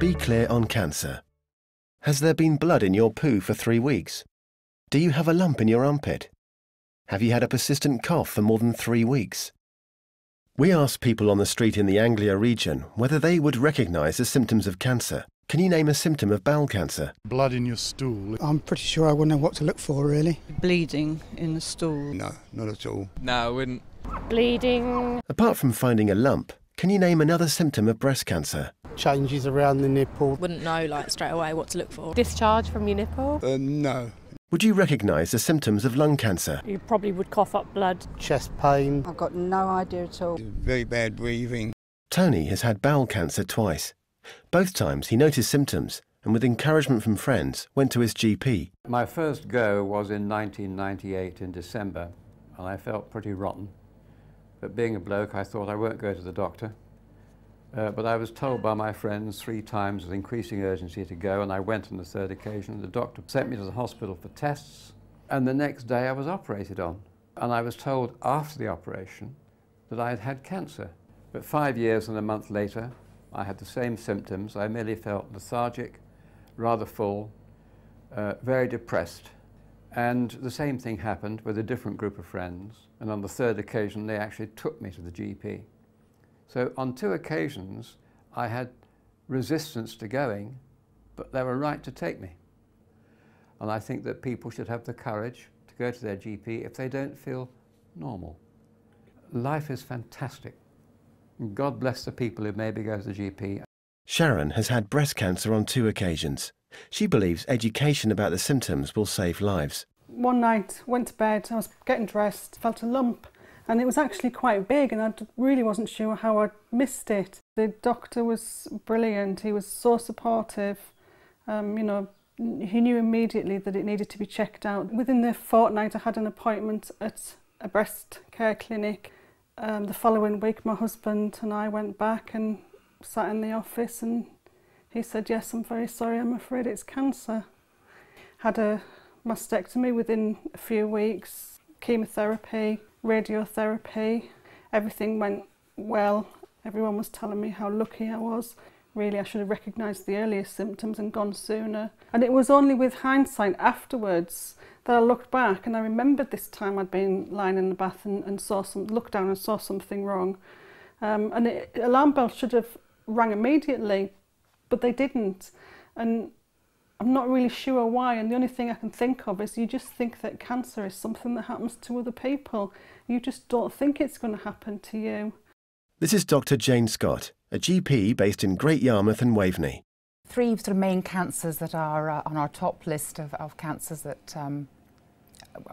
Be clear on cancer. Has there been blood in your poo for 3 weeks? Do you have a lump in your armpit? Have you had a persistent cough for more than 3 weeks? We asked people on the street in the Anglia region whether they would recognise the symptoms of cancer. Can you name a symptom of bowel cancer? Blood in your stool. I'm pretty sure I wouldn't know what to look for, really. Bleeding in the stool. No, not at all. No, I wouldn't. Bleeding. Apart from finding a lump, can you name another symptom of breast cancer? Changes around the nipple. Wouldn't know straight away what to look for. Discharge from your nipple. No. Would you recognise the symptoms of lung cancer? You probably would cough up blood. Chest pain. I've got no idea at all. Very bad breathing. Tony has had bowel cancer twice. Both times he noticed symptoms and with encouragement from friends went to his GP. My first go was in 1998 in December and I felt pretty rotten. But being a bloke I thought I won't go to the doctor. But I was told by my friends 3 times with increasing urgency to go, and I went on the 3rd occasion. The doctor sent me to the hospital for tests, and the next day I was operated on. And I was told after the operation that I had had cancer. But 5 years and a month later, I had the same symptoms. I merely felt lethargic, rather full, very depressed. And the same thing happened with a different group of friends. And on the 3rd occasion, they actually took me to the GP. So on 2 occasions, I had resistance to going, but they were right to take me. And I think that people should have the courage to go to their GP if they don't feel normal. Life is fantastic. God bless the people who maybe go to the GP. Sharon has had breast cancer on 2 occasions. She believes education about the symptoms will save lives. One night, went to bed, I was getting dressed, felt a lump. And it was actually quite big, and I really wasn't sure how I'd missed it. The doctor was brilliant. He was so supportive. You know, he knew immediately that it needed to be checked out. Within the fortnight, I had an appointment at a breast care clinic. The following week, my husband and I went back and sat in the office, and he said, "Yes, I'm very sorry, I'm afraid it's cancer." Had a mastectomy within a few weeks, chemotherapy, radiotherapy. Everything went well. Everyone was telling me how lucky I was. Really, I should have recognised the earliest symptoms and gone sooner. And it was only with hindsight afterwards that I looked back and I remembered this time I'd been lying in the bath and looked down and saw something wrong. Alarm bells should have rang immediately, but they didn't. And I'm not really sure why, and the only thing I can think of is you just think that cancer is something that happens to other people. You just don't think it's going to happen to you. This is Dr. Jane Scott, a GP based in Great Yarmouth and Waveney. 3 sort of main cancers that are on our top list of cancers that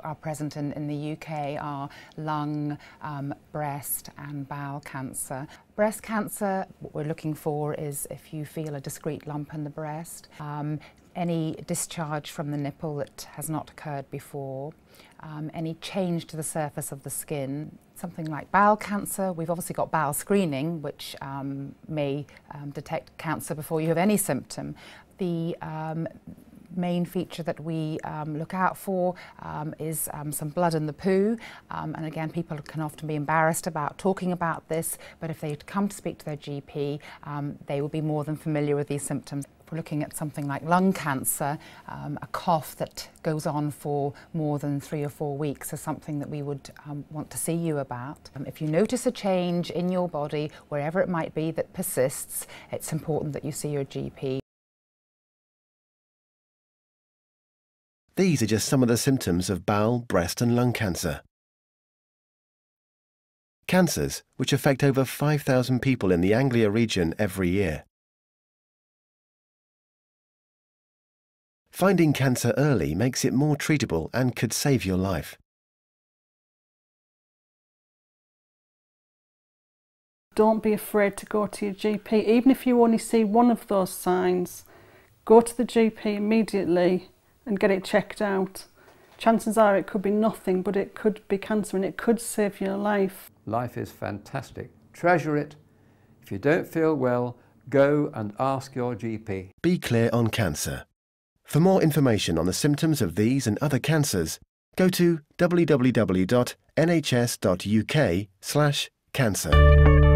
are present in the UK are lung, breast and bowel cancer. Breast cancer, what we're looking for is if you feel a discrete lump in the breast, any discharge from the nipple that has not occurred before, any change to the surface of the skin. Something like bowel cancer, we've obviously got bowel screening, which may detect cancer before you have any symptom. The main feature that we look out for is some blood in the poo, and again people can often be embarrassed about talking about this, but if they come to speak to their GP they will be more than familiar with these symptoms. If we're looking at something like lung cancer, a cough that goes on for more than 3 or 4 weeks is something that we would want to see you about. If you notice a change in your body, wherever it might be, that persists, it's important that you see your GP. These are just some of the symptoms of bowel, breast and lung cancer. Cancers which affect over 5,000 people in the Anglia region every year. Finding cancer early makes it more treatable and could save your life. Don't be afraid to go to your GP. Even if you only see one of those signs, go to the GP immediately and get it checked out. Chances are it could be nothing, but it could be cancer and it could save your life. Life is fantastic. Treasure it. If you don't feel well, go and ask your GP. Be clear on cancer. For more information on the symptoms of these and other cancers, go to www.nhs.uk/cancer.